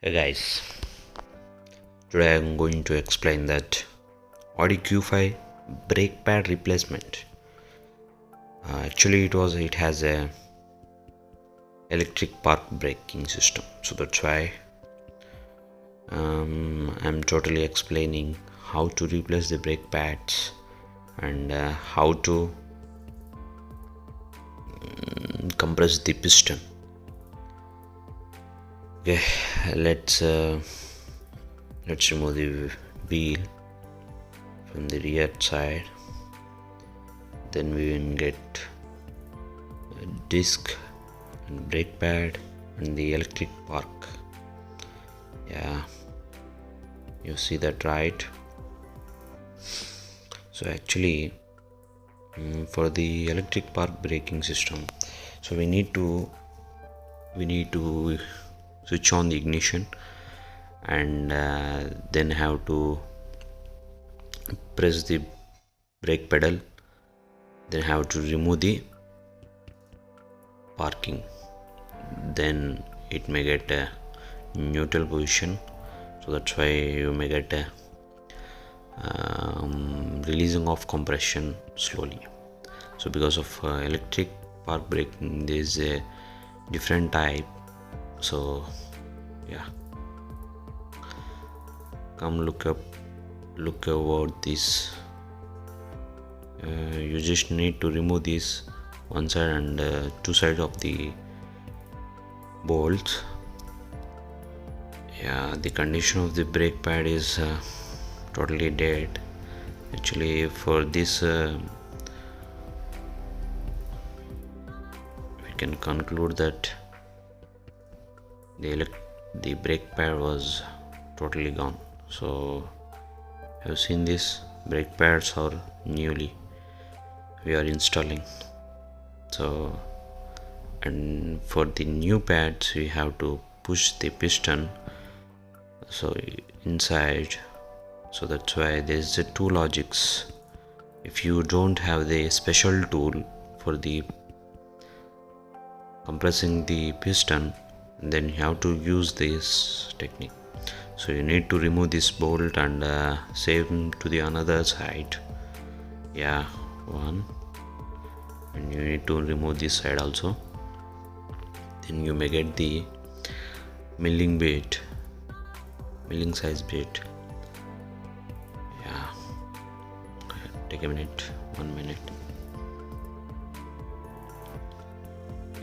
Hey guys, today I am going to explain that Audi Q5 brake pad replacement. Actually, it has a electric park braking system, so that's why I'm totally explaining how to replace the brake pads and how to compress the piston. Okay, let's remove the wheel from the rear side. Then we will get a disc and brake pad and the electric park. Yeah, you see that, right? So actually, for the electric park braking system, so we need to switch on the ignition and then have to press the brake pedal, then have to remove the parking, then it may get a neutral position, so that's why you may get a releasing of compression slowly. So because of electric park braking, there is a different type. So yeah, come look over this. You just need to remove this one side and two sides of the bolts. Yeah, the condition of the brake pad is totally dead. Actually, for this we can conclude that the brake pad was totally gone. So have seen this, brake pads are newly we are installing. So, and for the new pads we have to push the piston so inside. So that's why there is a two logics. If you don't have the special tool for the compressing the piston, then you have to use this technique. So you need to remove this bolt and same to the another side. Yeah, one, and you need to remove this side also. Then you may get the milling size bit. Yeah, take a minute, 1 minute.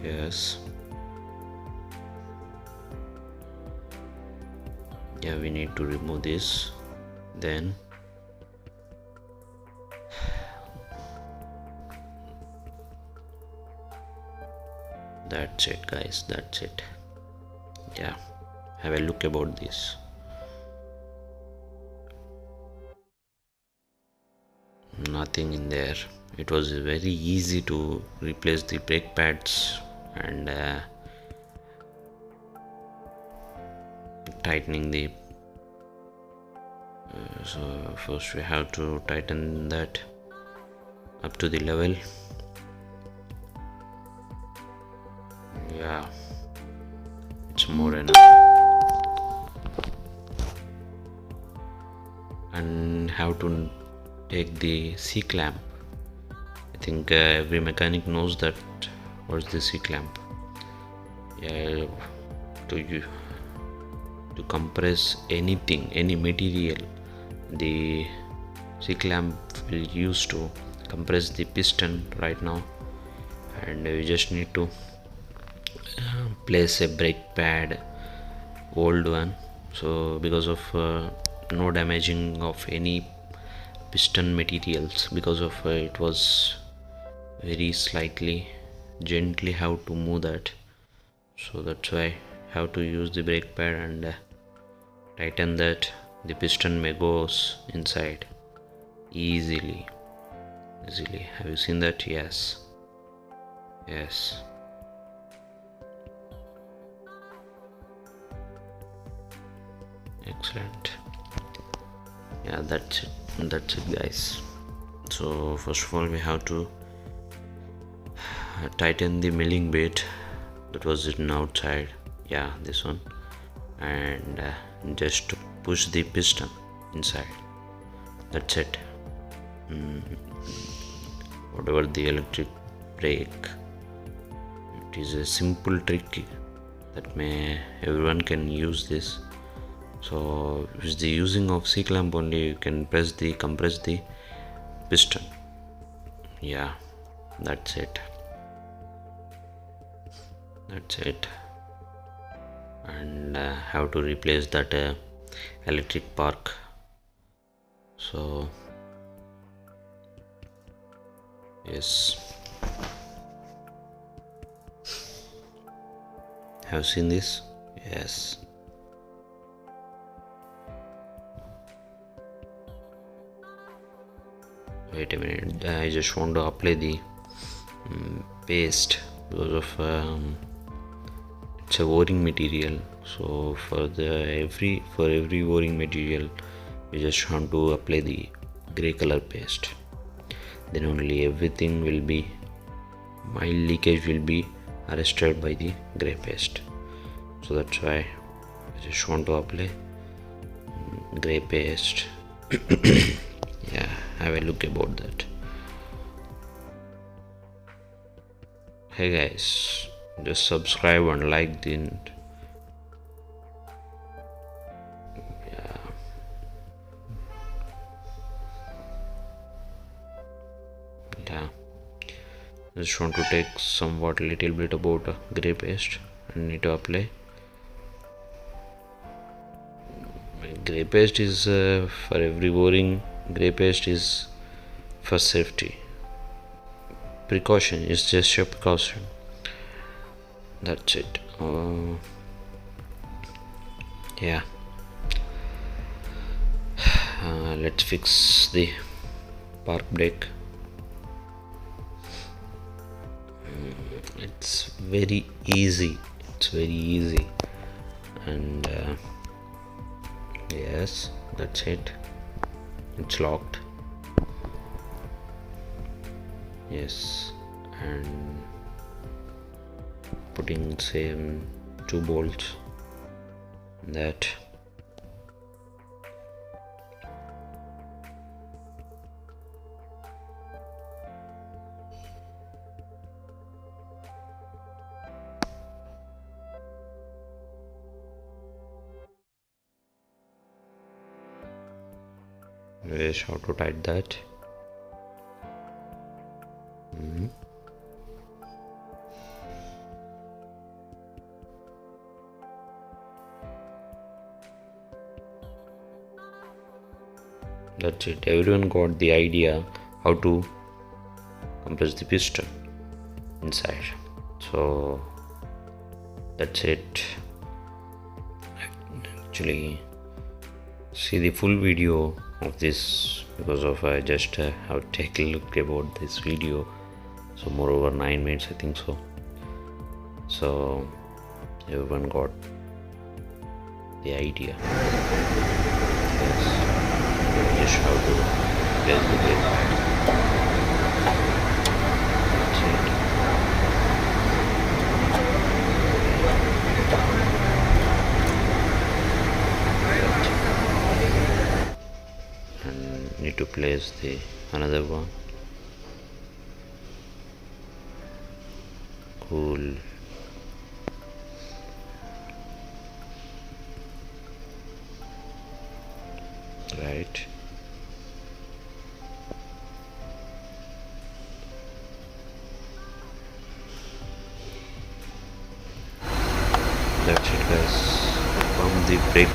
Yes. Yeah, we need to remove this. Then that's it, guys, that's it. Yeah, have a look about this. Nothing in there. It was very easy to replace the brake pads and tightening the so first we have to tighten that up to the level. Yeah, it's more enough. And have to take the C clamp. I think every mechanic knows that what's the C clamp. Yeah, to compress anything, any material, the C clamp will use to compress the piston right now. And we just need to place a brake pad, old one, so because of no damaging of any piston materials, because of it was very slightly gently have to move that, so that's why have to use the brake pad and tighten that. The piston may goes inside easily. Have you seen that? Yes. Excellent. Yeah, that's it guys. So first of all we have to tighten the milling bit that was written outside. Yeah, this one. and just push the piston inside. That's it. Whatever the electric brake, it is a simple trick that everyone can use this. So with the using of C clamp only, you can compress the piston. Yeah, that's it. And have to replace that electric spark. So yes, have seen this? Yes. Wait a minute, I just want to apply the paste because of it's a o-ring material. So for every o-ring material, we just want to apply the gray color paste. Then only everything will be, mild leakage will be arrested by the gray paste. So that's why I just want to apply gray paste. Yeah, have a look about that. Hey guys, just subscribe and like the yeah. Just want to take somewhat little bit about gray paste and need to apply. Gray paste is for every o-ring. Gray paste is for safety. Precaution is just a precaution. That's it. Yeah. Let's fix the park brake. It's very easy. And yes, that's it. It's locked. Yes, and putting same 2 bolts that. Just how to tight that. That's it. Everyone got the idea how to compress the piston inside. So that's it. Actually, see the full video of this because of I just have to take a look about this video. So moreover 9 minutes, I think so. So everyone got the idea. Yes. Just how to place the brake pad. That's it. And need to place the another one. Cool. Right. That's it guys, from the brake